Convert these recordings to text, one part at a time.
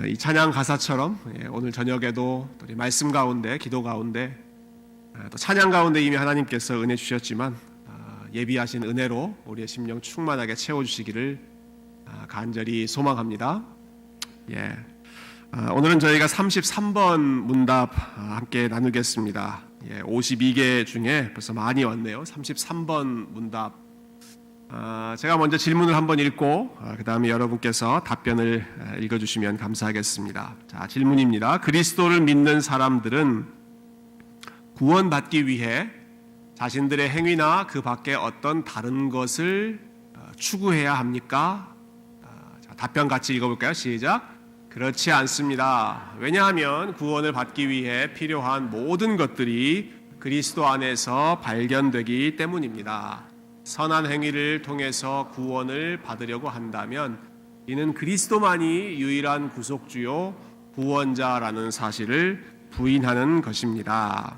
이 찬양 가사처럼 오늘 저녁에도 또 말씀 가운데, 기도 가운데, 또 찬양 가운데 이미 하나님께서 은혜 주셨지만 예비하신 은혜로 우리의 심령 충만하게 채워주시기를 간절히 소망합니다. 오늘은 저희가 33번 문답 함께 나누겠습니다. 52개 중에 벌써 많이 왔네요. 33번 문답. 제가 먼저 질문을 한번 읽고 그 다음에 여러분께서 답변을 읽어주시면 감사하겠습니다. 자, 질문입니다. 그리스도를 믿는 사람들은 구원받기 위해 자신들의 행위나 그 밖에 어떤 다른 것을 추구해야 합니까? 자, 답변 같이 읽어볼까요? 시작. 그렇지 않습니다. 왜냐하면 구원을 받기 위해 필요한 모든 것들이 그리스도 안에서 발견되기 때문입니다. 선한 행위를 통해서 구원을 받으려고 한다면 이는 그리스도만이 유일한 구속주요 구원자라는 사실을 부인하는 것입니다.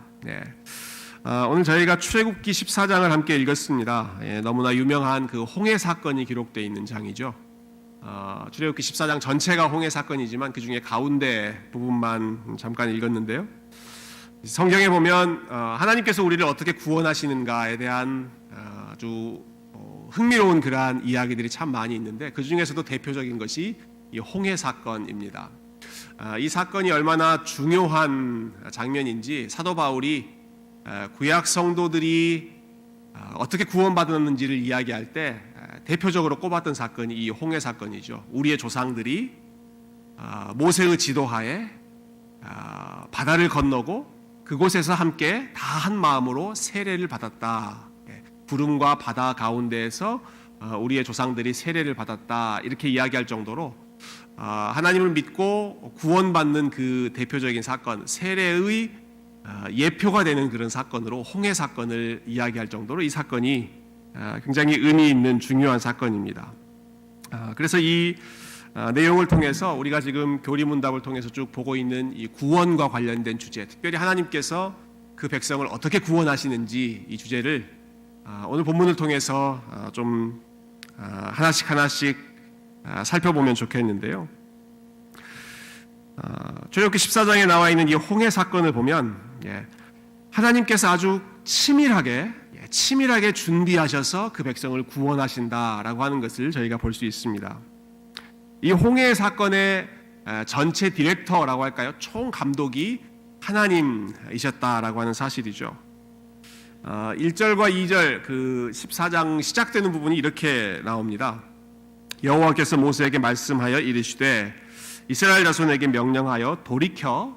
오늘 저희가 출애굽기 14장을 함께 읽었습니다. 너무나 유명한 그 홍해 사건이 기록되어 있는 장이죠. 출애굽기 14장 전체가 홍해 사건이지만 그 중에 가운데 부분만 잠깐 읽었는데요. 성경에 보면 하나님께서 우리를 어떻게 구원하시는가에 대한 아주 흥미로운 그러한 이야기들이 참 많이 있는데 그 중에서도 대표적인 것이 이 홍해 사건입니다. 이 사건이 얼마나 중요한 장면인지 사도 바울이 구약 성도들이 어떻게 구원받았는지를 이야기할 때 대표적으로 꼽았던 사건이 이 홍해 사건이죠. 우리의 조상들이 모세의 지도하에 바다를 건너고 그곳에서 함께 다 한 마음으로 세례를 받았다. 구름과 바다 가운데에서 우리의 조상들이 세례를 받았다. 이렇게 이야기할 정도로 하나님을 믿고 구원받는 그 대표적인 사건, 세례의 예표가 되는 그런 사건으로 홍해 사건을 이야기할 정도로 이 사건이 굉장히 의미 있는 중요한 사건입니다. 그래서 이 내용을 통해서 우리가 지금 교리문답을 통해서 쭉 보고 있는 이 구원과 관련된 주제, 특별히 하나님께서 그 백성을 어떻게 구원하시는지 이 주제를 오늘 본문을 통해서 좀 하나씩 살펴보면 좋겠는데요. 출애굽기 14장에 나와 있는 이 홍해 사건을 보면 하나님께서 아주 치밀하게 준비하셔서 그 백성을 구원하신다라고 하는 것을 저희가 볼 수 있습니다. 이 홍해 사건의 전체 디렉터라고 할까요? 총 감독이 하나님이셨다라고 하는 사실이죠. 1절과 2절 그 14장 시작되는 부분이 이렇게 나옵니다. 여호와께서 모세에게 말씀하여 이르시되 이스라엘 자손에게 명령하여 돌이켜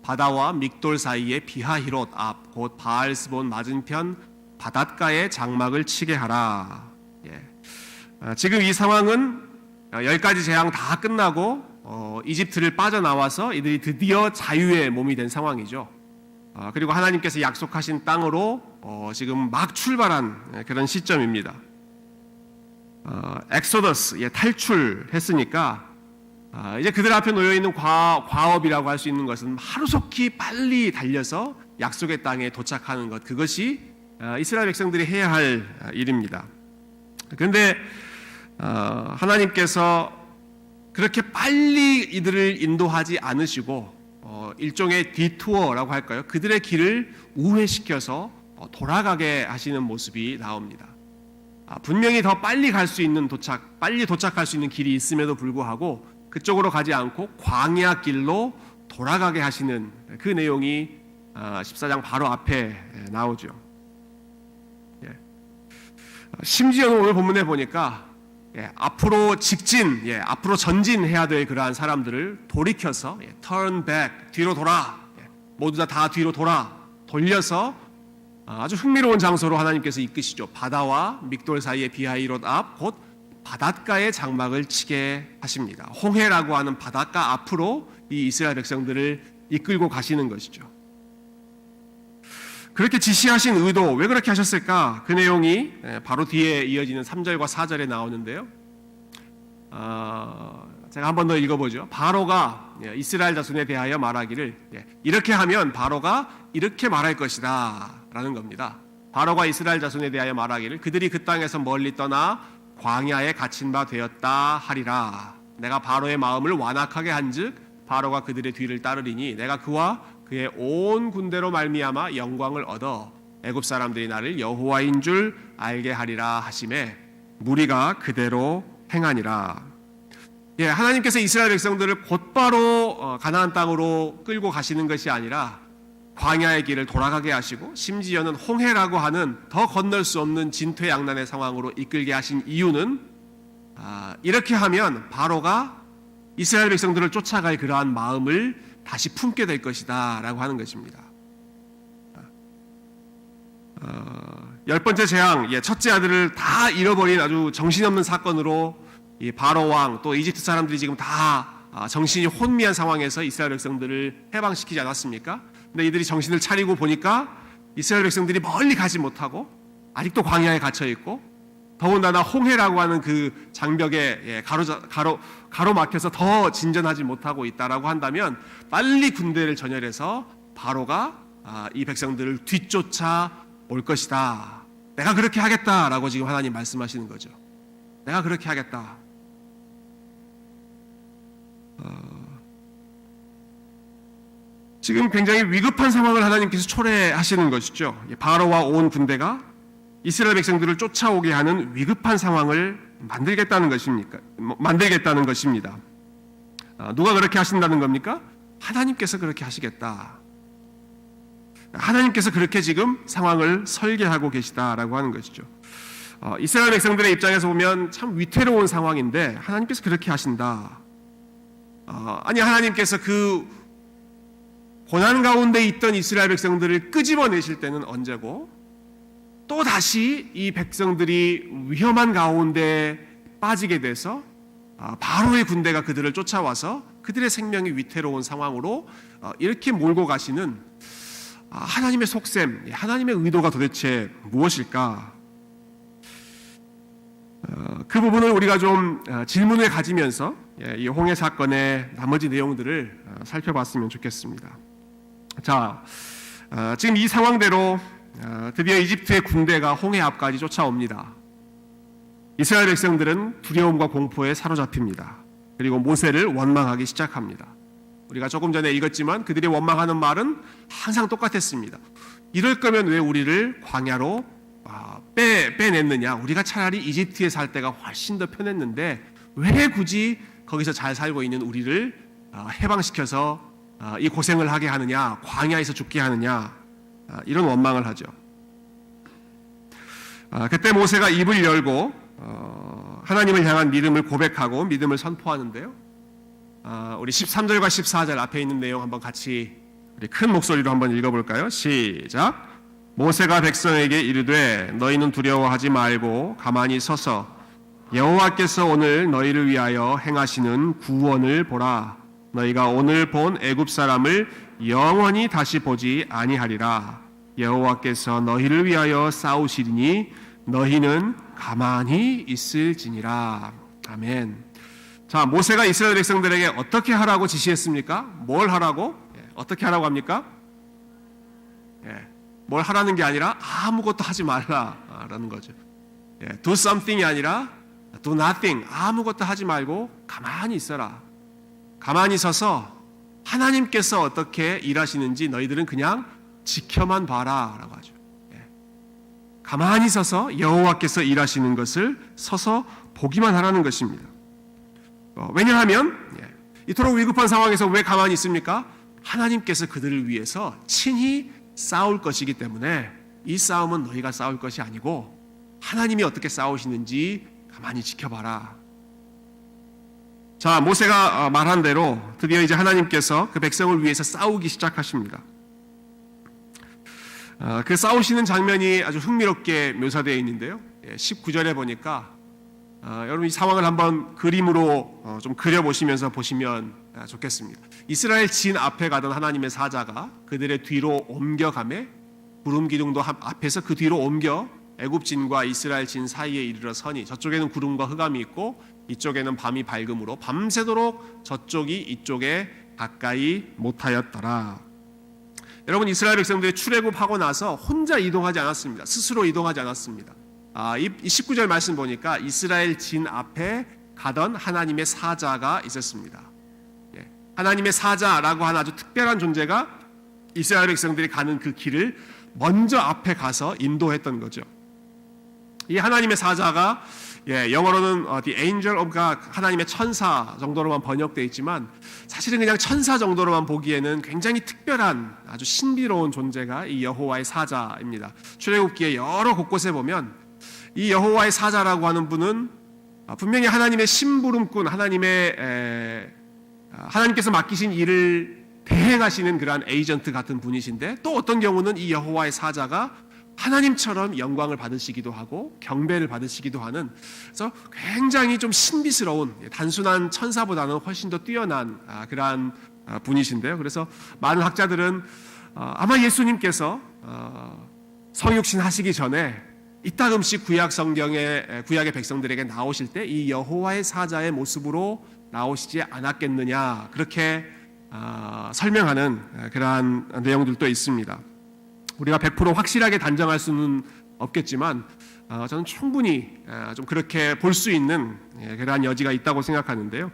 바다와 믹돌 사이에 비하히롯 앞 곧 바알스본 맞은편 바닷가에 장막을 치게 하라. 지금 이 상황은 10가지 재앙 다 끝나고 이집트를 빠져나와서 이들이 드디어 자유의 몸이 된 상황이죠. 그리고 하나님께서 약속하신 땅으로 지금 막 출발한 그런 시점입니다. 엑소더스, 탈출했으니까 이제 그들 앞에 놓여있는 과업이라고 할 수 있는 것은 하루속히 빨리 달려서 약속의 땅에 도착하는 것, 그것이 이스라엘 백성들이 해야 할 일입니다. 그런데 하나님께서 그렇게 빨리 이들을 인도하지 않으시고 일종의 디투어라고 할까요? 그들의 길을 우회시켜서 돌아가게 하시는 모습이 나옵니다. 분명히 더 빨리 갈 수 있는 빨리 도착할 수 있는 길이 있음에도 불구하고 그쪽으로 가지 않고 광야 길로 돌아가게 하시는 그 내용이 14장 바로 앞에 나오죠. 심지어는 오늘 본문에 보니까 앞으로 앞으로 전진해야 될 그러한 사람들을 돌이켜서 turn back, 뒤로 돌아, 모두 다 뒤로 돌려서 아주 흥미로운 장소로 하나님께서 이끄시죠. 바다와 믹돌 사이의 비하히롯 앞 곧 바닷가에 장막을 치게 하십니다. 홍해라고 하는 바닷가 앞으로 이 이스라엘 백성들을 이끌고 가시는 것이죠. 그렇게 지시하신 의도, 왜 그렇게 하셨을까? 그 내용이 바로 뒤에 이어지는 3절과 4절에 나오는데요. 제가 한 번 더 읽어보죠. 바로가 이스라엘 자손에 대하여 말하기를 이렇게 하면 바로가 이렇게 말할 것이다 라는 겁니다. 바로가 이스라엘 자손에 대하여 말하기를 그들이 그 땅에서 멀리 떠나 광야에 갇힌 바 되었다 하리라. 내가 바로의 마음을 완악하게 한즉 바로가 그들의 뒤를 따르리니 내가 그와 그의 온 군대로 말미암아 영광을 얻어 애굽 사람들이 나를 여호와인 줄 알게 하리라 하심에 무리가 그대로 행하니라. 예, 하나님께서 이스라엘 백성들을 곧바로 가나안 땅으로 끌고 가시는 것이 아니라 광야의 길을 돌아가게 하시고 심지어는 홍해라고 하는 더 건널 수 없는 진퇴양난의 상황으로 이끌게 하신 이유는 이렇게 하면 바로가 이스라엘 백성들을 쫓아갈 그러한 마음을 다시 품게 될 것이다 라고 하는 것입니다. 열 번째 재앙, 첫째 아들을 다 잃어버린 아주 정신없는 사건으로 이 바로 왕 또 이집트 사람들이 지금 다 정신이 혼미한 상황에서 이스라엘 백성들을 해방시키지 않았습니까? 근데 이들이 정신을 차리고 보니까 이스라엘 백성들이 멀리 가지 못하고 아직도 광야에 갇혀 있고 더군다나 홍해라고 하는 그 장벽에 가로막혀서 더 진전하지 못하고 있다라고 한다면 빨리 군대를 전열해서 바로가 이 백성들을 뒤쫓아 올 것이다. 내가 그렇게 하겠다라고 지금 하나님 말씀하시는 거죠. 내가 그렇게 하겠다. 지금 굉장히 위급한 상황을 하나님께서 초래하시는 것이죠. 바로와 온 군대가 이스라엘 백성들을 쫓아오게 하는 위급한 상황을 만들겠다는 것입니다. 누가 그렇게 하신다는 겁니까? 하나님께서 그렇게 하시겠다. 하나님께서 그렇게 지금 상황을 설계하고 계시다라고 하는 것이죠. 이스라엘 백성들의 입장에서 보면 참 위태로운 상황인데 하나님께서 그렇게 하신다. 아니 하나님께서 그 고난 가운데 있던 이스라엘 백성들을 끄집어내실 때는 언제고 또 다시 이 백성들이 위험한 가운데 빠지게 돼서 바로의 군대가 그들을 쫓아와서 그들의 생명이 위태로운 상황으로 이렇게 몰고 가시는 하나님의 속셈, 하나님의 의도가 도대체 무엇일까? 그 부분을 우리가 좀 질문을 가지면서 이 홍해 사건의 나머지 내용들을 살펴봤으면 좋겠습니다. 자, 지금 이 상황대로 드디어 이집트의 군대가 홍해 앞까지 쫓아옵니다. 이스라엘 백성들은 두려움과 공포에 사로잡힙니다. 그리고 모세를 원망하기 시작합니다. 우리가 조금 전에 읽었지만 그들이 원망하는 말은 항상 똑같았습니다. 이럴 거면 왜 우리를 광야로 빼냈느냐? 우리가 차라리 이집트에 살 때가 훨씬 더 편했는데 왜 굳이 거기서 잘 살고 있는 우리를 해방시켜서 이 고생을 하게 하느냐? 광야에서 죽게 하느냐? 이런 원망을 하죠. 그때 모세가 입을 열고 하나님을 향한 믿음을 고백하고 믿음을 선포하는데요. 우리 13절과 14절 앞에 있는 내용 한번 같이 우리 큰 목소리로 한번 읽어볼까요? 시작. 모세가 백성에게 이르되 너희는 두려워하지 말고 가만히 서서 여호와께서 오늘 너희를 위하여 행하시는 구원을 보라. 너희가 오늘 본 애굽 사람을 영원히 다시 보지 아니하리라. 여호와께서 너희를 위하여 싸우시리니 너희는 가만히 있을지니라. 아멘. 자, 모세가 이스라엘 백성들에게 어떻게 하라고 지시했습니까? 뭘 하라고? 어떻게 하라고 합니까? 뭘 하라는 게 아니라 아무것도 하지 말라라는 거죠. Do something이 아니라 do nothing. 아무것도 하지 말고 가만히 있어라. 가만히 서서 하나님께서 어떻게 일하시는지 너희들은 그냥 지켜만 봐라 라고 하죠. 가만히 서서 여호와께서 일하시는 것을 서서 보기만 하라는 것입니다. 왜냐하면 이토록 위급한 상황에서 왜 가만히 있습니까? 하나님께서 그들을 위해서 친히 싸울 것이기 때문에 이 싸움은 너희가 싸울 것이 아니고 하나님이 어떻게 싸우시는지 가만히 지켜봐라. 자, 모세가 말한 대로 드디어 이제 하나님께서 그 백성을 위해서 싸우기 시작하십니다. 그 싸우시는 장면이 아주 흥미롭게 묘사되어 있는데요. 19절에 보니까 여러분 이 상황을 한번 그림으로 좀 그려보시면서 보시면 좋겠습니다. 이스라엘 진 앞에 가던 하나님의 사자가 그들의 뒤로 옮겨가매 구름 기둥도 앞에서 그 뒤로 옮겨 애굽 진과 이스라엘 진 사이에 이르러 서니 저쪽에는 구름과 흑암이 있고 이쪽에는 밤이 밝음으로 밤새도록 저쪽이 이쪽에 가까이 못하였더라. 여러분 이스라엘 백성들이 출애굽하고 나서 혼자 이동하지 않았습니다. 스스로 이동하지 않았습니다. 이 19절 말씀 보니까 이스라엘 진 앞에 가던 하나님의 사자가 있었습니다. 하나님의 사자라고 하는 아주 특별한 존재가 이스라엘 백성들이 가는 그 길을 먼저 앞에 가서 인도했던 거죠. 이 하나님의 사자가 영어로는 The Angel of God, 하나님의 천사 정도로만 번역되어 있지만 사실은 그냥 천사 정도로만 보기에는 굉장히 특별한 아주 신비로운 존재가 이 여호와의 사자입니다. 출애굽기의 여러 곳곳에 보면 이 여호와의 사자라고 하는 분은 분명히 하나님의 심부름꾼, 하나님께서 맡기신 일을 대행하시는 그러한 에이전트 같은 분이신데, 또 어떤 경우는 이 여호와의 사자가 하나님처럼 영광을 받으시기도 하고 경배를 받으시기도 하는, 그래서 굉장히 좀 신비스러운, 단순한 천사보다는 훨씬 더 뛰어난 그러한 분이신데요. 그래서 많은 학자들은 아마 예수님께서 성육신 하시기 전에 이따금씩 구약 성경의 구약의 백성들에게 나오실 때 이 여호와의 사자의 모습으로 나오시지 않았겠느냐, 그렇게 설명하는 그러한 내용들도 있습니다. 우리가 100% 확실하게 단정할 수는 없겠지만 저는 충분히 좀 그렇게 볼 수 있는 그러한 여지가 있다고 생각하는데요.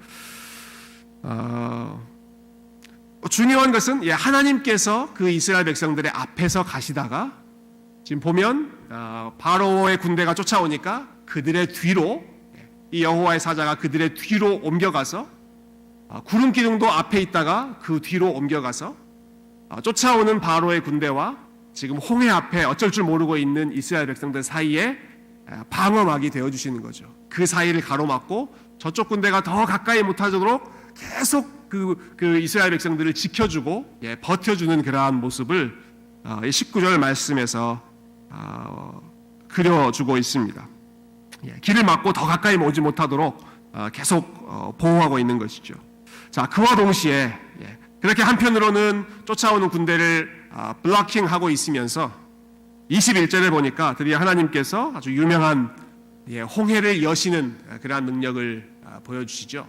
중요한 것은 하나님께서 그 이스라엘 백성들의 앞에서 가시다가 지금 보면 바로의 군대가 쫓아오니까 그들의 뒤로, 이 여호와의 사자가 그들의 뒤로 옮겨가서 구름 기둥도 앞에 있다가 그 뒤로 옮겨가서 쫓아오는 바로의 군대와 지금 홍해 앞에 어쩔 줄 모르고 있는 이스라엘 백성들 사이에 방어막이 되어주시는 거죠. 그 사이를 가로막고 저쪽 군대가 더 가까이 못하도록 계속 그 이스라엘 백성들을 지켜주고 버텨주는 그러한 모습을 19절 말씀에서 그려주고 있습니다. 길을 막고 더 가까이 오지 못하도록 계속 보호하고 있는 것이죠. 자, 그와 동시에 그렇게 한편으로는 쫓아오는 군대를 블로킹하고 있으면서 21절에 보니까 드디어 하나님께서 아주 유명한 홍해를 여시는 그러한 능력을 보여주시죠.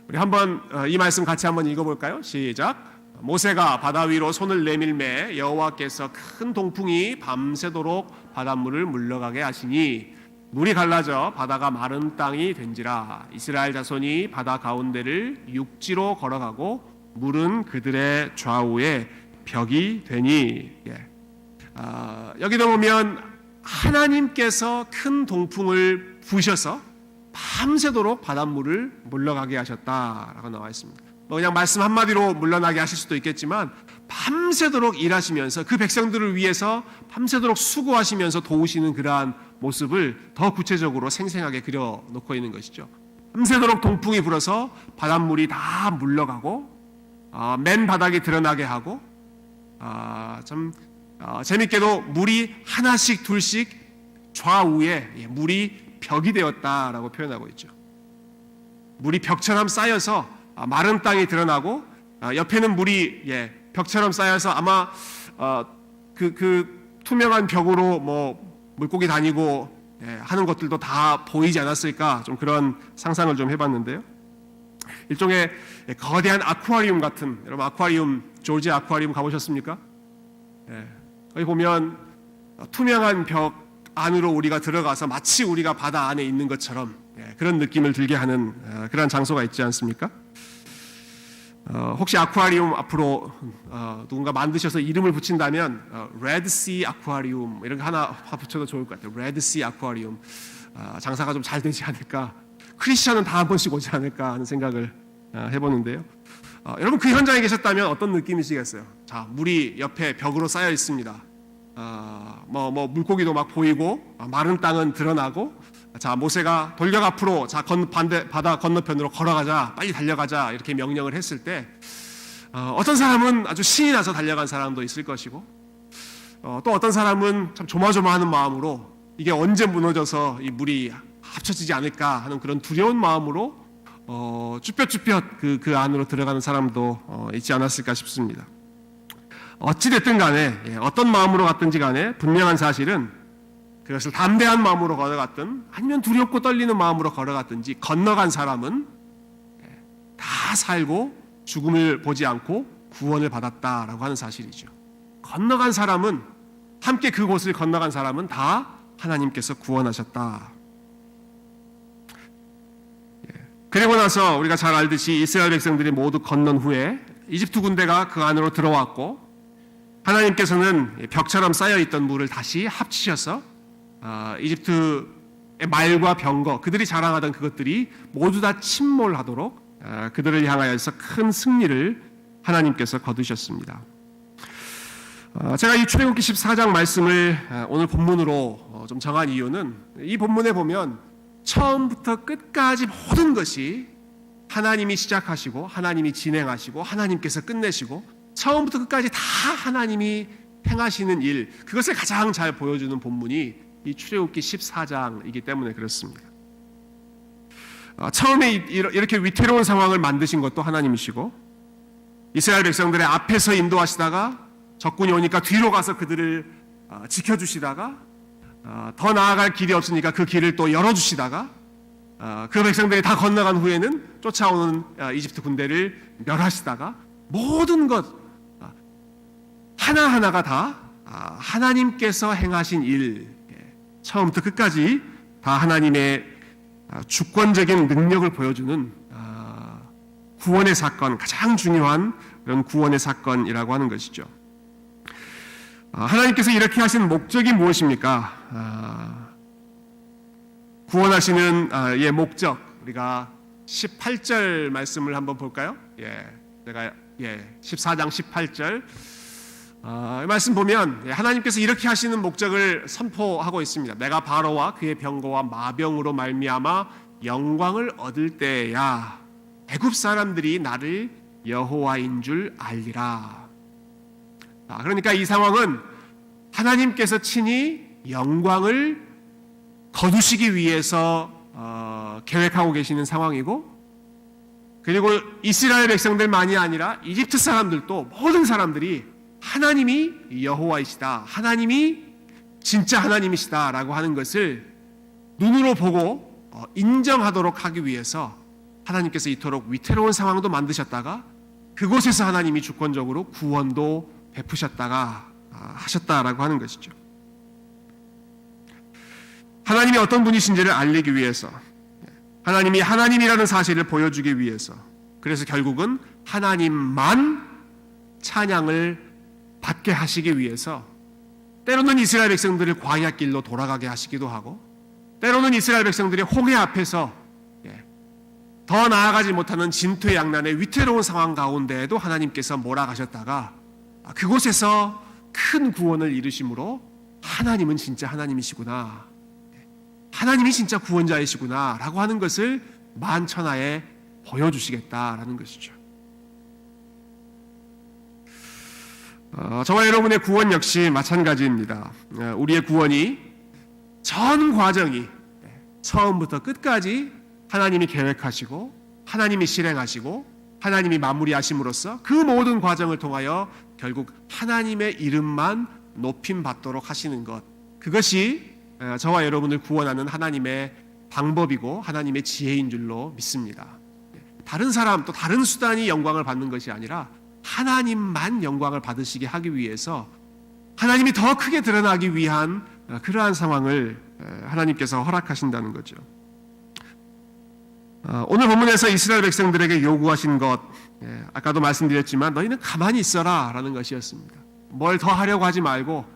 우리 한번 이 말씀 같이 한번 읽어볼까요? 시작. 모세가 바다 위로 손을 내밀매 여호와께서 큰 동풍이 밤새도록 바닷물을 물러가게 하시니 물이 갈라져 바다가 마른 땅이 된지라. 이스라엘 자손이 바다 가운데를 육지로 걸어가고 물은 그들의 좌우에 벽이 되니. 여기도 보면 하나님께서 큰 동풍을 부셔서 밤새도록 바닷물을 물러가게 하셨다라고 나와 있습니다. 그냥 말씀 한마디로 물러나게 하실 수도 있겠지만 밤새도록 일하시면서 그 백성들을 위해서 밤새도록 수고하시면서 도우시는 그러한 모습을 더 구체적으로 생생하게 그려놓고 있는 것이죠. 밤새도록 동풍이 불어서 바닷물이 다 물러가고 맨 바닥이 드러나게 하고 재밌게도 물이 하나씩 둘씩 좌우에 물이 벽이 되었다라고 표현하고 있죠. 물이 벽처럼 쌓여서 마른 땅이 드러나고 옆에는 물이 벽처럼 쌓여서 아마 그 투명한 벽으로 뭐 물고기 다니고 하는 것들도 다 보이지 않았을까, 좀 그런 상상을 좀 해봤는데요. 일종의 거대한 아쿠아리움 같은, 여러분 아쿠아리움, 조지 아쿠아리움 가보셨습니까? 여기 보면 투명한 벽 안으로 우리가 들어가서 마치 우리가 바다 안에 있는 것처럼 그런 느낌을 들게 하는 그런 장소가 있지 않습니까? 혹시 아쿠아리움 앞으로 누군가 만드셔서 이름을 붙인다면 레드씨 아쿠아리움 이런 거 하나 붙여도 좋을 것 같아요. 레드씨 아쿠아리움. 장사가 좀 잘 되지 않을까, 크리스천은 다 한 번씩 오지 않을까 하는 생각을 해보는데요. 여러분 그 현장에 계셨다면 어떤 느낌이시겠어요? 자, 물이 옆에 벽으로 쌓여 있습니다. 물고기도 막 보이고 마른 땅은 드러나고, 자, 모세가 돌격 앞으로, 자, 바다 건너편으로 걸어가자, 빨리 달려가자 이렇게 명령을 했을 때 어떤 사람은 아주 신이 나서 달려간 사람도 있을 것이고, 또 어떤 사람은 참 조마조마하는 마음으로 이게 언제 무너져서 이 물이 합쳐지지 않을까 하는 그런 두려운 마음으로 쭈뼛쭈뼛 그 안으로 들어가는 사람도 있지 않았을까 싶습니다. 어찌됐든 간에 어떤 마음으로 갔든지 간에 분명한 사실은 그것을 담대한 마음으로 걸어갔든 아니면 두렵고 떨리는 마음으로 걸어갔든지 건너간 사람은 다 살고 죽음을 보지 않고 구원을 받았다라고 하는 사실이죠. 건너간 사람은, 함께 그곳을 건너간 사람은 다 하나님께서 구원하셨다. 그리고 나서 우리가 잘 알듯이 이스라엘 백성들이 모두 건넌 후에 이집트 군대가 그 안으로 들어왔고, 하나님께서는 벽처럼 쌓여있던 물을 다시 합치셔서 이집트의 말과 병거, 그들이 자랑하던 그것들이 모두 다 침몰하도록 그들을 향하여서 큰 승리를 하나님께서 거두셨습니다. 제가 이 출애굽기 14장 말씀을 오늘 본문으로 좀 정한 이유는, 이 본문에 보면 처음부터 끝까지 모든 것이 하나님이 시작하시고 하나님이 진행하시고 하나님께서 끝내시고 처음부터 끝까지 다 하나님이 행하시는 일, 그것을 가장 잘 보여주는 본문이 이 출애굽기 14장이기 때문에 그렇습니다. 처음에 이렇게 위태로운 상황을 만드신 것도 하나님이시고, 이스라엘 백성들의 앞에서 인도하시다가 적군이 오니까 뒤로 가서 그들을 지켜주시다가, 더 나아갈 길이 없으니까 그 길을 또 열어주시다가, 그 백성들이 다 건너간 후에는 쫓아오는 이집트 군대를 멸하시다가, 모든 것 하나하나가 다 하나님께서 행하신 일, 처음부터 끝까지 다 하나님의 주권적인 능력을 보여주는 구원의 사건, 가장 중요한 그런 구원의 사건이라고 하는 것이죠. 하나님께서 이렇게 하신 목적이 무엇입니까? 구원하시는 목적, 우리가 18절 말씀을 한번 볼까요? 제가 14장 18절 말씀 보면 하나님께서 이렇게 하시는 목적을 선포하고 있습니다. 내가 바로와 그의 병거와 마병으로 말미암아 영광을 얻을 때야 애굽 사람들이 나를 여호와인 줄 알리라. 그러니까 이 상황은 하나님께서 친히 영광을 거두시기 위해서 계획하고 계시는 상황이고, 그리고 이스라엘 백성들만이 아니라 이집트 사람들도, 모든 사람들이 하나님이 여호와이시다, 하나님이 진짜 하나님이시다라고 하는 것을 눈으로 보고 인정하도록 하기 위해서 하나님께서 이토록 위태로운 상황도 만드셨다가, 그곳에서 하나님이 주권적으로 구원도 베푸셨다가 하셨다라고 하는 것이죠. 하나님이 어떤 분이신지를 알리기 위해서, 하나님이 하나님이라는 사실을 보여주기 위해서, 그래서 결국은 하나님만 찬양을 받게 하시기 위해서 때로는 이스라엘 백성들을 광야길로 돌아가게 하시기도 하고, 때로는 이스라엘 백성들이 홍해 앞에서 더 나아가지 못하는 진퇴양난의 위태로운 상황 가운데에도 하나님께서 몰아가셨다가 그곳에서 큰 구원을 이루심으로 하나님은 진짜 하나님이시구나, 하나님이 진짜 구원자이시구나 라고 하는 것을 만천하에 보여주시겠다라는 것이죠. 저와 여러분의 구원 역시 마찬가지입니다. 우리의 구원이 전 과정이 처음부터 끝까지 하나님이 계획하시고 하나님이 실행하시고 하나님이 마무리하심으로써 그 모든 과정을 통하여 결국 하나님의 이름만 높임받도록 하시는 것, 그것이 저와 여러분을 구원하는 하나님의 방법이고 하나님의 지혜인 줄로 믿습니다. 다른 사람 또 다른 수단이 영광을 받는 것이 아니라 하나님만 영광을 받으시게 하기 위해서, 하나님이 더 크게 드러나기 위한 그러한 상황을 하나님께서 허락하신다는 거죠. 오늘 본문에서 이스라엘 백성들에게 요구하신 것, 아까도 말씀드렸지만 너희는 가만히 있어라 라는 것이었습니다. 뭘 더 하려고 하지 말고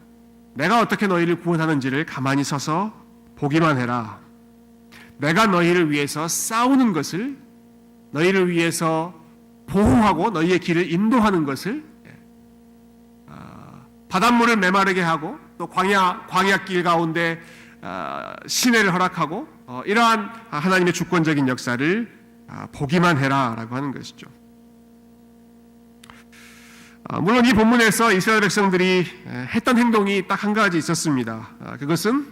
내가 어떻게 너희를 구원하는지를 가만히 서서 보기만 해라. 내가 너희를 위해서 싸우는 것을, 너희를 위해서 보호하고 너희의 길을 인도하는 것을, 바닷물을 메마르게 하고 또 광야길 가운데 시내를 허락하고 이러한 하나님의 주권적인 역사를 보기만 해라 라고 하는 것이죠. 물론 이 본문에서 이스라엘 백성들이 했던 행동이 딱 한 가지 있었습니다. 그것은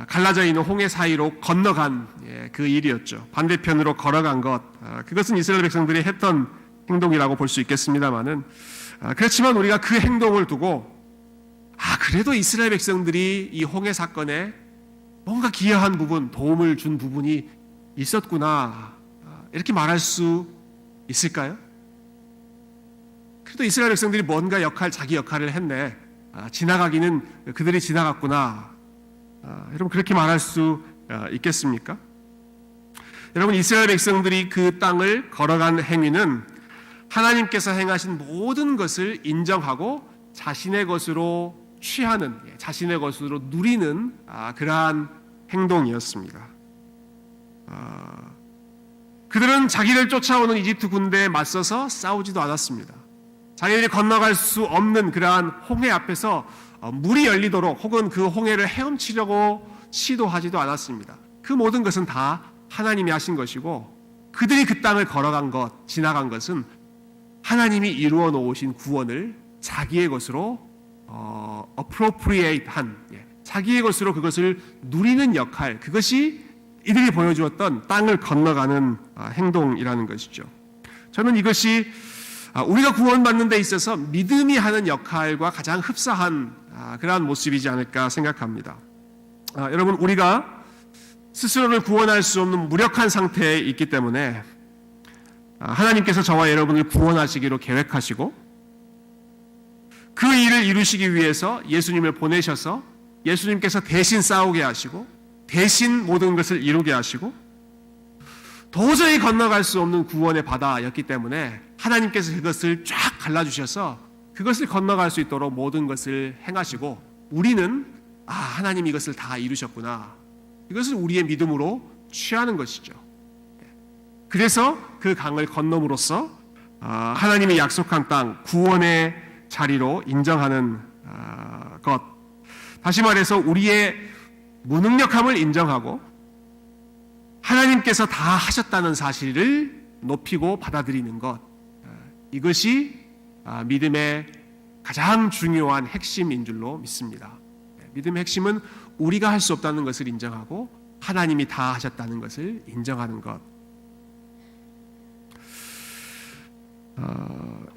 갈라져 있는 홍해 사이로 건너간 그 일이었죠. 반대편으로 걸어간 것, 그것은 이스라엘 백성들이 했던 행동이라고 볼 수 있겠습니다만은, 그렇지만 우리가 그 행동을 두고 그래도 이스라엘 백성들이 이 홍해 사건에 뭔가 기여한 부분, 도움을 준 부분이 있었구나, 이렇게 말할 수 있을까요? 그래도 이스라엘 백성들이 뭔가 자기 역할을 했네, 지나가기는 그들이 지나갔구나, 여러분 그렇게 말할 수 있겠습니까? 여러분, 이스라엘 백성들이 그 땅을 걸어간 행위는 하나님께서 행하신 모든 것을 인정하고 자신의 것으로 취하는, 자신의 것으로 누리는 그러한 행동이었습니다. 그들은 자기를 쫓아오는 이집트 군대에 맞서서 싸우지도 않았습니다. 자기들이 건너갈 수 없는 그러한 홍해 앞에서 물이 열리도록 혹은 그 홍해를 헤엄치려고 시도하지도 않았습니다. 그 모든 것은 다 하나님이 하신 것이고, 그들이 그 땅을 걸어간 것, 지나간 것은 하나님이 이루어 놓으신 구원을 자기의 것으로 appropriate 한, 자기의 것으로 그것을 누리는 역할, 그것이 이들이 보여주었던 땅을 건너가는 행동이라는 것이죠. 저는 이것이 우리가 구원받는 데 있어서 믿음이 하는 역할과 가장 흡사한 그러한 모습이지 않을까 생각합니다. 여러분, 우리가 스스로를 구원할 수 없는 무력한 상태에 있기 때문에 하나님께서 저와 여러분을 구원하시기로 계획하시고, 그 일을 이루시기 위해서 예수님을 보내셔서 예수님께서 대신 싸우게 하시고 대신 모든 것을 이루게 하시고, 도저히 건너갈 수 없는 구원의 바다였기 때문에 하나님께서 그것을 쫙 갈라주셔서 그것을 건너갈 수 있도록 모든 것을 행하시고, 우리는 하나님이 이것을 다 이루셨구나, 이것을 우리의 믿음으로 취하는 것이죠. 그래서 그 강을 건너므로써 하나님이 약속한 땅, 구원의 자리로 인정하는 것, 다시 말해서 우리의 무능력함을 인정하고 하나님께서 다 하셨다는 사실을 높이고 받아들이는 것, 이것이 믿음의 가장 중요한 핵심인 줄로 믿습니다. 믿음의 핵심은 우리가 할 수 없다는 것을 인정하고 하나님이 다 하셨다는 것을 인정하는 것.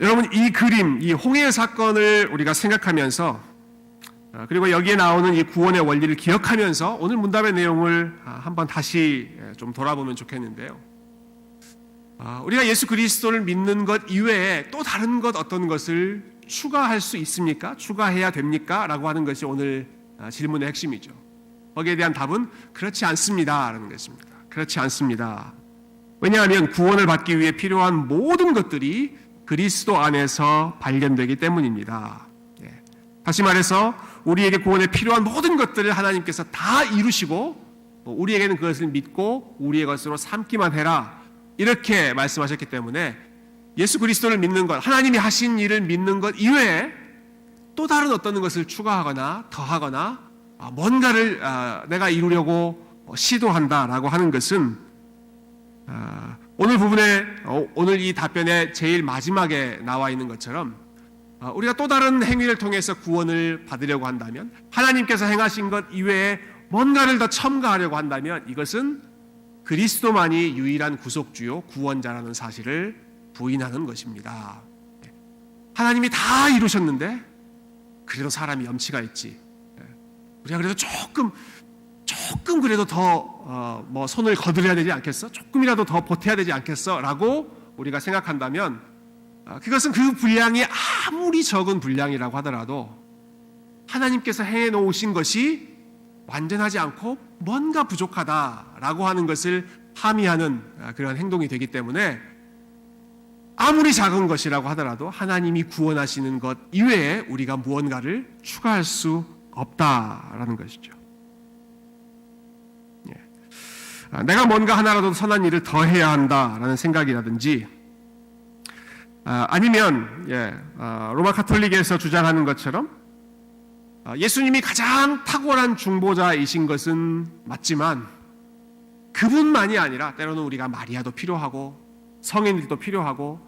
여러분, 이 그림, 이 홍해 사건을 우리가 생각하면서, 그리고 여기에 나오는 이 구원의 원리를 기억하면서 오늘 문답의 내용을 한번 다시 좀 돌아보면 좋겠는데요. 우리가 예수 그리스도를 믿는 것 이외에 또 다른 것, 어떤 것을 추가할 수 있습니까? 추가해야 됩니까? 라고 하는 것이 오늘 질문의 핵심이죠. 거기에 대한 답은 그렇지 않습니다 라는 것입니다. 그렇지 않습니다. 왜냐하면 구원을 받기 위해 필요한 모든 것들이 그리스도 안에서 발견되기 때문입니다. 다시 말해서 우리에게 구원에 필요한 모든 것들을 하나님께서 다 이루시고, 우리에게는 그것을 믿고 우리의 것으로 삼기만 해라, 이렇게 말씀하셨기 때문에 예수 그리스도를 믿는 것, 하나님이 하신 일을 믿는 것 이외에 또 다른 어떤 것을 추가하거나 더하거나 뭔가를 내가 이루려고 시도한다라고 하는 것은 오늘 부분에, 오늘 이 답변의 제일 마지막에 나와 있는 것처럼 우리가 또 다른 행위를 통해서 구원을 받으려고 한다면, 하나님께서 행하신 것 이외에 뭔가를 더 첨가하려고 한다면, 이것은 그리스도만이 유일한 구속주요 구원자라는 사실을 부인하는 것입니다. 하나님이 다 이루셨는데 그래도 사람이 염치가 있지, 우리가 그래도 조금 그래도 더 손을 거들여야 되지 않겠어? 조금이라도 더 보태야 되지 않겠어? 라고 우리가 생각한다면, 그것은 그 분량이 아무리 적은 분량이라고 하더라도 하나님께서 행해 놓으신 것이 완전하지 않고 뭔가 부족하다라고 하는 것을 함의하는 그런 행동이 되기 때문에, 아무리 작은 것이라고 하더라도 하나님이 구원하시는 것 이외에 우리가 무언가를 추가할 수 없다라는 것이죠. 내가 뭔가 하나라도 선한 일을 더 해야 한다라는 생각이라든지, 아니면 로마 카톨릭에서 주장하는 것처럼 예수님이 가장 탁월한 중보자이신 것은 맞지만 그분만이 아니라 때로는 우리가 마리아도 필요하고 성인들도 필요하고,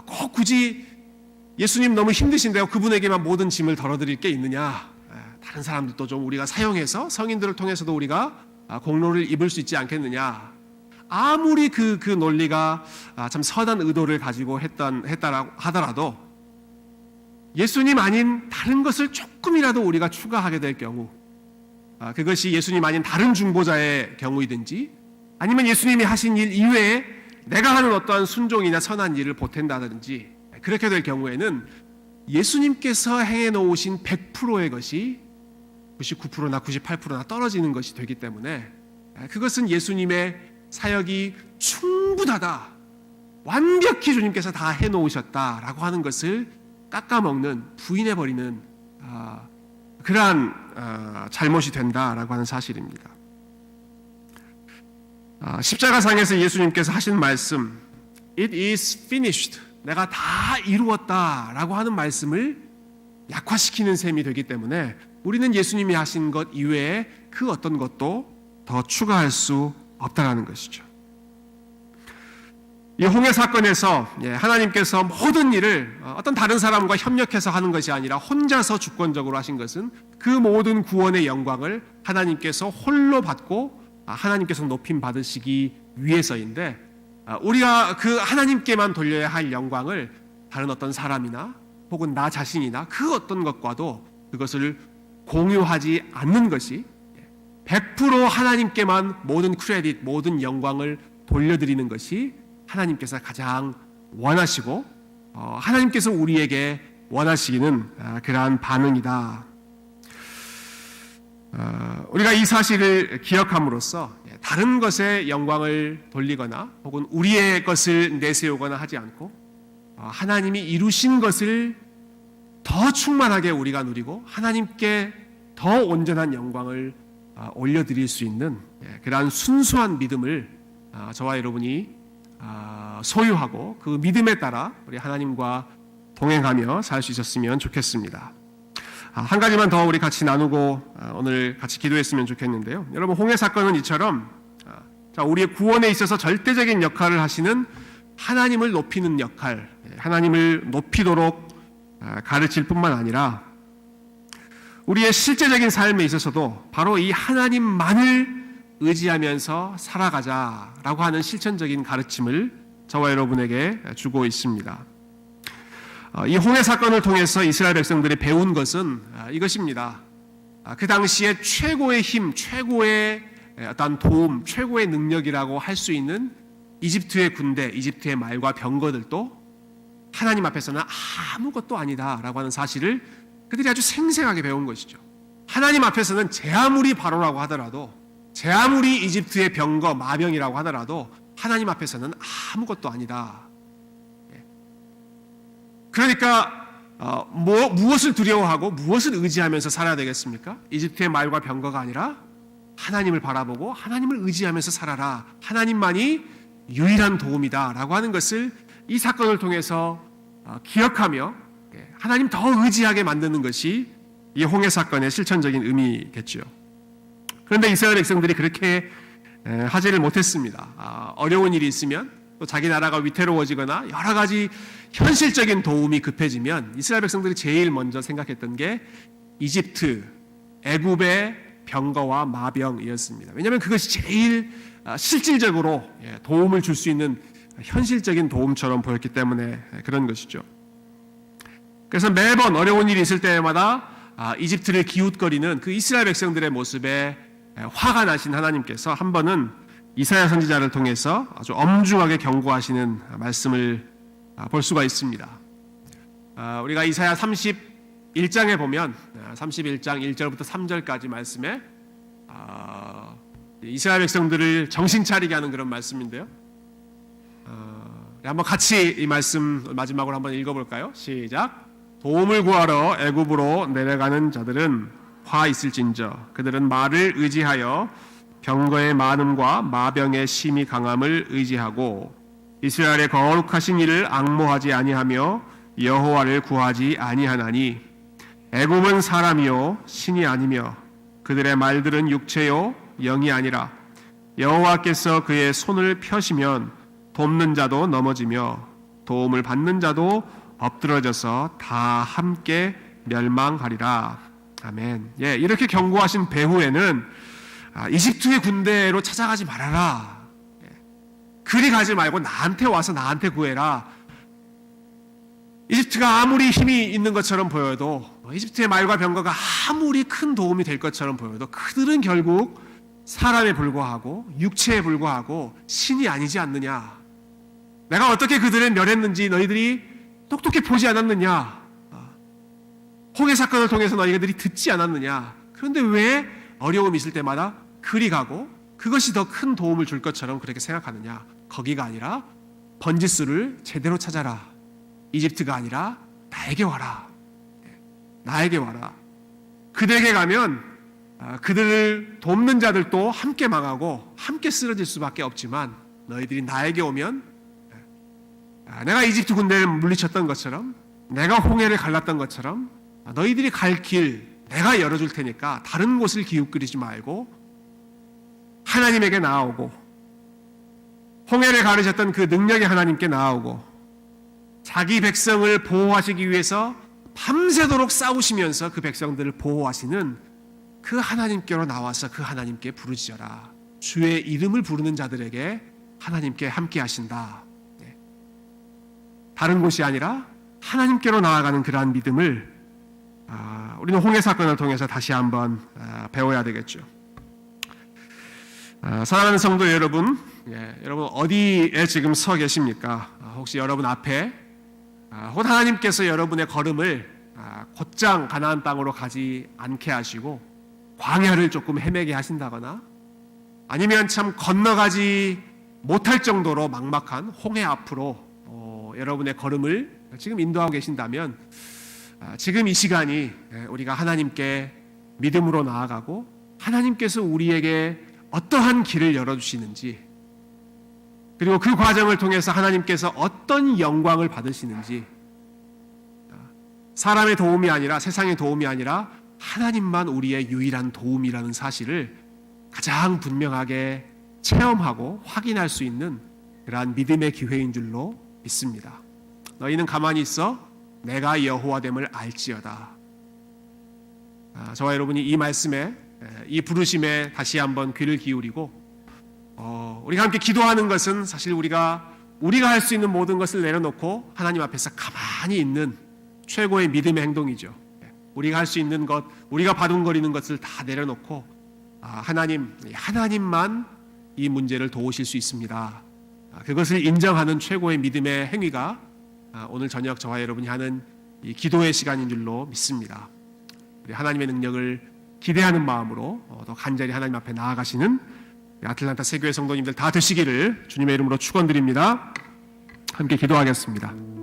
꼭 굳이 예수님 너무 힘드신데요, 그분에게만 모든 짐을 덜어드릴 게 있느냐, 다른 사람들도 좀 우리가 사용해서 성인들을 통해서도 우리가 공로를 입을 수 있지 않겠느냐, 아무리 그 논리가 참 선한 의도를 가지고 했다라고 하더라도 예수님 아닌 다른 것을 조금이라도 우리가 추가하게 될 경우, 그것이 예수님 아닌 다른 중보자의 경우이든지, 아니면 예수님이 하신 일 이외에 내가 하는 어떠한 순종이나 선한 일을 보탠다든지, 그렇게 될 경우에는 예수님께서 행해 놓으신 100%의 것이 99%나 98%나 떨어지는 것이 되기 때문에, 그것은 예수님의 사역이 충분하다, 완벽히 주님께서 다 해놓으셨다라고 하는 것을 깎아먹는, 부인해버리는 그러한 잘못이 된다라고 하는 사실입니다. 십자가상에서 예수님께서 하신 말씀, It is finished, 내가 다 이루었다라고 하는 말씀을 약화시키는 셈이 되기 때문에 우리는 예수님이 하신 것 이외에 그 어떤 것도 더 추가할 수 없다라는 것이죠. 이 홍해 사건에서 하나님께서 모든 일을 어떤 다른 사람과 협력해서 하는 것이 아니라 혼자서 주권적으로 하신 것은 그 모든 구원의 영광을 하나님께서 홀로 받고 하나님께서 높임 받으시기 위해서인데, 우리가 그 하나님께만 돌려야 할 영광을 다른 어떤 사람이나 혹은 나 자신이나 그 어떤 것과도 그것을 공유하지 않는 것이 100% 하나님께만 모든 크레딧, 모든 영광을 돌려드리는 것이 하나님께서 가장 원하시고 하나님께서 우리에게 원하시기는 그러한 반응이다. 우리가 이 사실을 기억함으로써 다른 것에 영광을 돌리거나 혹은 우리의 것을 내세우거나 하지 않고 하나님이 이루신 것을 더 충만하게 우리가 누리고 하나님께 더 온전한 영광을 올려드릴 수 있는 그러한 순수한 믿음을 저와 여러분이 소유하고 그 믿음에 따라 우리 하나님과 동행하며 살 수 있었으면 좋겠습니다. 한 가지만 더 우리 같이 나누고 오늘 같이 기도했으면 좋겠는데요. 여러분, 홍해 사건은 이처럼 우리의 구원에 있어서 절대적인 역할을 하시는 하나님을 높이는 역할, 하나님을 높이도록 가르칠 뿐만 아니라 우리의 실제적인 삶에 있어서도 바로 이 하나님만을 의지하면서 살아가자라고 하는 실천적인 가르침을 저와 여러분에게 주고 있습니다. 이 홍해 사건을 통해서 이스라엘 백성들이 배운 것은 이것입니다. 그 당시에 최고의 힘, 최고의 어떤 도움, 최고의 능력이라고 할 수 있는 이집트의 군대, 이집트의 말과 병거들도 하나님 앞에서는 아무것도 아니다라고 하는 사실을 그들이 아주 생생하게 배운 것이죠. 하나님 앞에서는 제 아무리 바로라고 하더라도, 제 아무리 이집트의 병거, 마병이라고 하더라도 하나님 앞에서는 아무것도 아니다. 그러니까 무엇을 두려워하고 무엇을 의지하면서 살아야 되겠습니까? 이집트의 말과 병거가 아니라 하나님을 바라보고 하나님을 의지하면서 살아라. 하나님만이 유일한 도움이다 라고 하는 것을 이 사건을 통해서 기억하며 하나님 더 의지하게 만드는 것이 이 홍해 사건의 실천적인 의미겠죠. 그런데 이스라엘 백성들이 그렇게 하지를 못했습니다. 어려운 일이 있으면, 또 자기 나라가 위태로워지거나 여러 가지 현실적인 도움이 급해지면 이스라엘 백성들이 제일 먼저 생각했던 게 이집트, 애굽의 병거와 마병이었습니다. 왜냐하면 그것이 제일 실질적으로 도움을 줄 수 있는 현실적인 도움처럼 보였기 때문에 그런 것이죠. 그래서 매번 어려운 일이 있을 때마다 이집트를 기웃거리는 그 이스라엘 백성들의 모습에 화가 나신 하나님께서 한 번은 이사야 선지자를 통해서 아주 엄중하게 경고하시는 말씀을 볼 수가 있습니다. 우리가 이사야 31장에 보면 31장 1절부터 3절까지 말씀에 이스라엘 백성들을 정신 차리게 하는 그런 말씀인데요. 한번 같이 이 말씀 마지막으로 한번 읽어볼까요? 시작. 도움을 구하러 애굽으로 내려가는 자들은 화 있을진저, 그들은 말을 의지하여 병거의 많음과 마병의 심히 강함을 의지하고 이스라엘의 거룩하신 이를 앙모하지 아니하며 여호와를 구하지 아니하나니 애굽은 사람이요 신이 아니며 그들의 말들은 육체요 영이 아니라 여호와께서 그의 손을 펴시면 돕는 자도 넘어지며 도움을 받는 자도 엎드러져서 다 함께 멸망하리라. 아멘. 이렇게 경고하신 배후에는 이집트의 군대로 찾아가지 말아라. 그리 가지 말고 나한테 와서 나한테 구해라. 이집트가 아무리 힘이 있는 것처럼 보여도, 이집트의 말과 병거가 아무리 큰 도움이 될 것처럼 보여도 그들은 결국 사람에 불과하고 육체에 불과하고 신이 아니지 않느냐. 내가 어떻게 그들을 멸했는지 너희들이 똑똑히 보지 않았느냐. 홍해 사건을 통해서 너희들이 듣지 않았느냐. 그런데 왜 어려움이 있을 때마다 그리 가고 그것이 더 큰 도움을 줄 것처럼 그렇게 생각하느냐? 거기가 아니라 번지수를 제대로 찾아라. 이집트가 아니라 나에게 와라. 나에게 와라. 그들에게 가면 그들을 돕는 자들도 함께 망하고 함께 쓰러질 수밖에 없지만 너희들이 나에게 오면 내가 이집트 군대를 물리쳤던 것처럼 내가 홍해를 갈랐던 것처럼 너희들이 갈 길 내가 열어줄 테니까 다른 곳을 기웃거리지 말고 하나님에게 나아오고 홍해를 가르셨던 그 능력의 하나님께 나아오고 자기 백성을 보호하시기 위해서 밤새도록 싸우시면서 그 백성들을 보호하시는 그 하나님께로 나와서 그 하나님께 부르짖어라. 주의 이름을 부르는 자들에게 하나님께 함께 하신다. 다른 곳이 아니라 하나님께로 나아가는 그러한 믿음을 우리는 홍해 사건을 통해서 다시 한번 배워야 되겠죠. 사랑하는 성도 여러분, 여러분 어디에 지금 서 계십니까? 혹시 여러분 앞에 혹 하나님께서 여러분의 걸음을 곧장 가나안 땅으로 가지 않게 하시고 광야를 조금 헤매게 하신다거나 아니면 참 건너가지 못할 정도로 막막한 홍해 앞으로 여러분의 걸음을 지금 인도하고 계신다면 지금 이 시간이 우리가 하나님께 믿음으로 나아가고 하나님께서 우리에게 어떠한 길을 열어주시는지 그리고 그 과정을 통해서 하나님께서 어떤 영광을 받으시는지 사람의 도움이 아니라 세상의 도움이 아니라 하나님만 우리의 유일한 도움이라는 사실을 가장 분명하게 체험하고 확인할 수 있는 그러한 믿음의 기회인 줄로 믿습니다. 너희는 가만히 있어 내가 여호와됨을 알지어다. 저와 여러분이 이 말씀에 이 부르심에 다시 한번 귀를 기울이고 우리가 함께 기도하는 것은 사실 우리가 할 수 있는 모든 것을 내려놓고 하나님 앞에서 가만히 있는 최고의 믿음의 행동이죠. 우리가 할 수 있는 것, 우리가 바둥거리는 것을 다 내려놓고 하나님만 이 문제를 도우실 수 있습니다. 그것을 인정하는 최고의 믿음의 행위가 오늘 저녁 저와 여러분이 하는 이 기도의 시간인 줄로 믿습니다. 우리 하나님의 능력을 기대하는 마음으로 더 간절히 하나님 앞에 나아가시는 아틀란타 세교회 성도님들 다 되시기를 주님의 이름으로 축원드립니다. 함께 기도하겠습니다.